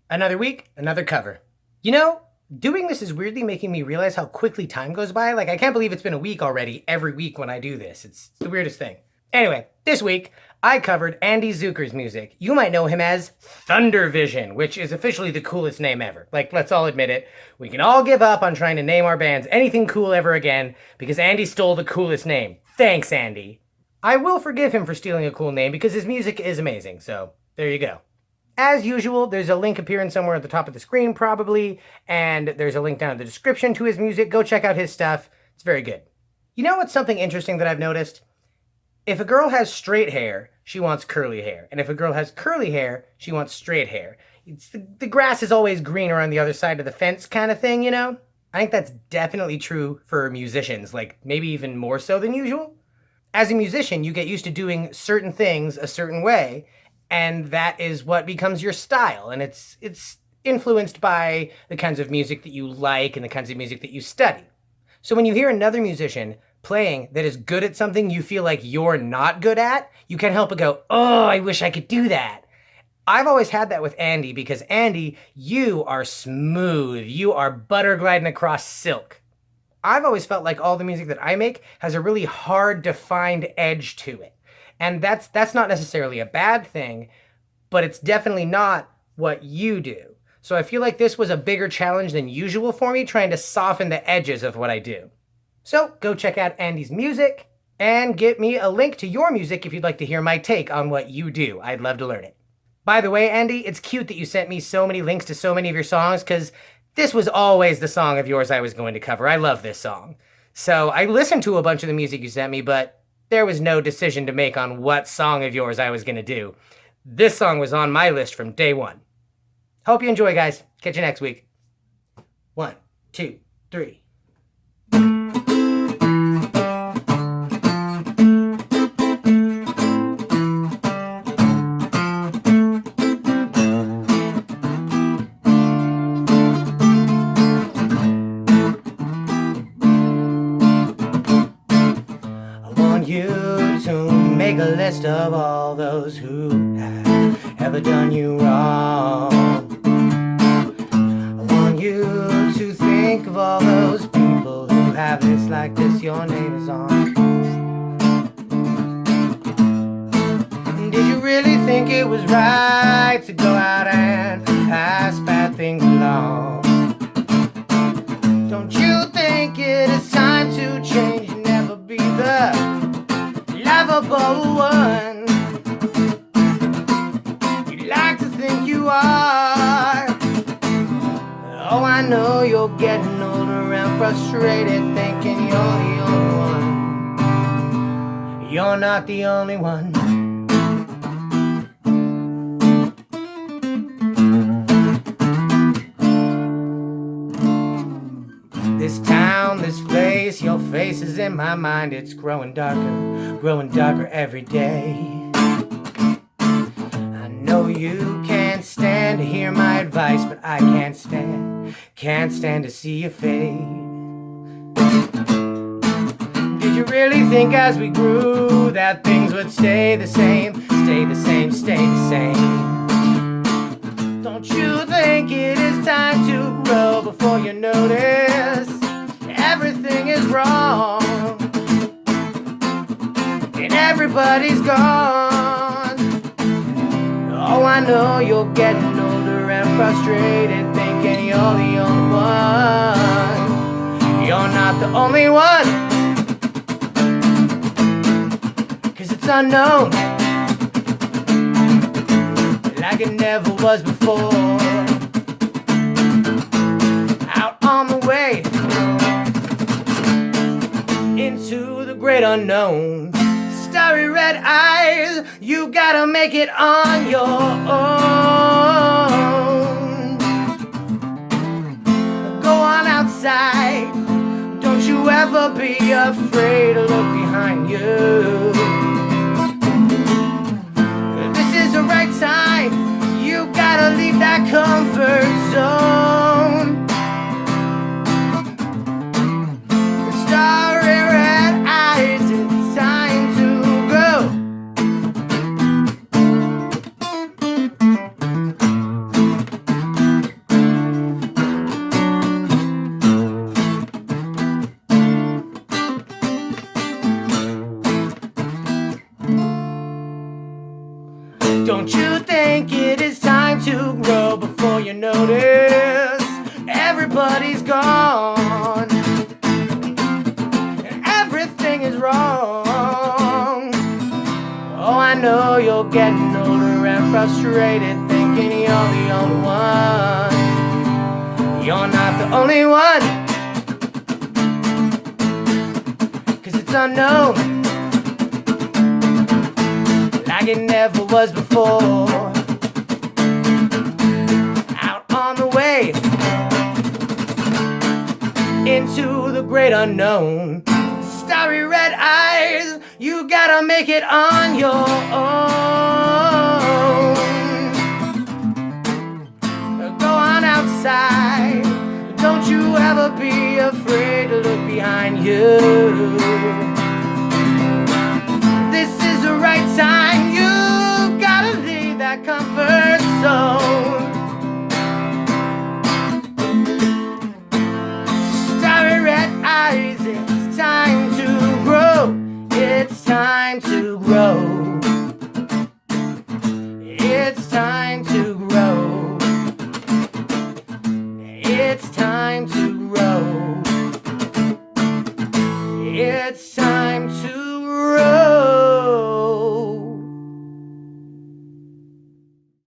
Another week, another cover. You know, doing this is weirdly making me realize how quickly time goes by. Like, I can't believe it's been a week already every week when I do this. It's the weirdest thing. Anyway, this week, I covered Andy Zucker's music. You might know him as Thundervision, which is officially the coolest name ever. Like, let's all admit it. We can all give up on trying to name our bands anything cool ever again because Andy stole the coolest name. Thanks, Andy. I will forgive him for stealing a cool name because his music is amazing, so there you go. As usual, there's a link appearing somewhere at the top of the screen, probably, and there's a link down in the description to his music. Go check out his stuff. It's very good. You know what's something interesting that I've noticed? If a girl has straight hair, she wants curly hair. And if a girl has curly hair, she wants straight hair. It's the grass is always greener on the other side of the fence kind of thing, you know? I think that's definitely true for musicians, like maybe even more so than usual. As a musician, you get used to doing certain things a certain way, and that is what becomes your style. And it's influenced by the kinds of music that you like and the kinds of music that you study. So when you hear another musician playing that is good at something you feel like you're not good at, you can't help but go, oh, I wish I could do that. I've always had that with Andy because Andy, you are smooth. You are butter gliding across silk. I've always felt like all the music that I make has a really hard defined edge to it. And that's not necessarily a bad thing, but it's definitely not what you do. So I feel like this was a bigger challenge than usual for me, trying to soften the edges of what I do. So go check out Andy's music and get me a link to your music if you'd like to hear my take on what you do. I'd love to learn it. By the way, Andy, it's cute that you sent me so many links to so many of your songs because this was always the song of yours I was going to cover. I love this song. So I listened to a bunch of the music you sent me, but there was no decision to make on what song of yours I was going to do. This song was on my list from day one. Hope you enjoy, guys. Catch you next week. 1, 2, 3. You to make a list of all those who have ever done you wrong. I want you to think of all those people who have lists like this your name is on. Did you really think it was right to go out and pass bad things along? Don't you think it is time to change and never be the lovable one you'd like to think you are? Oh, I know you're getting older and frustrated, thinking you're the only one. You're not the only one. This town, this place, your face is in my mind. It's growing darker every day. I know you can't stand to hear my advice, but I can't stand to see you fade. Did you really think as we grew that things would stay the same? Don't you think it is time to grow before you notice everything is wrong and everybody's gone? Oh, I know you're getting older and frustrated, thinking you're the only one. You're not the only one, 'cause it's unknown, like it never was before. Out on the way into the great unknown. Starry red eyes, you gotta make it on your own. Go on outside, don't you ever be afraid to look behind you. This is the right time, you gotta leave that comfort zone. Starry red eyes, it's time to go. before you notice, everybody's gone, and everything is wrong. Oh, I know you're getting older and frustrated, thinking you're the only one. You're not the only one, 'cause it's unknown, like it never was before. Out on the way into the great unknown. Starry red eyes, you gotta make it on your own. Go on outside, don't you ever be afraid to look behind you. This is the right time, you gotta leave that comfort zone. Starry red eyes, it's time to grow. It's time to grow. It's time to grow. It's time to grow. It's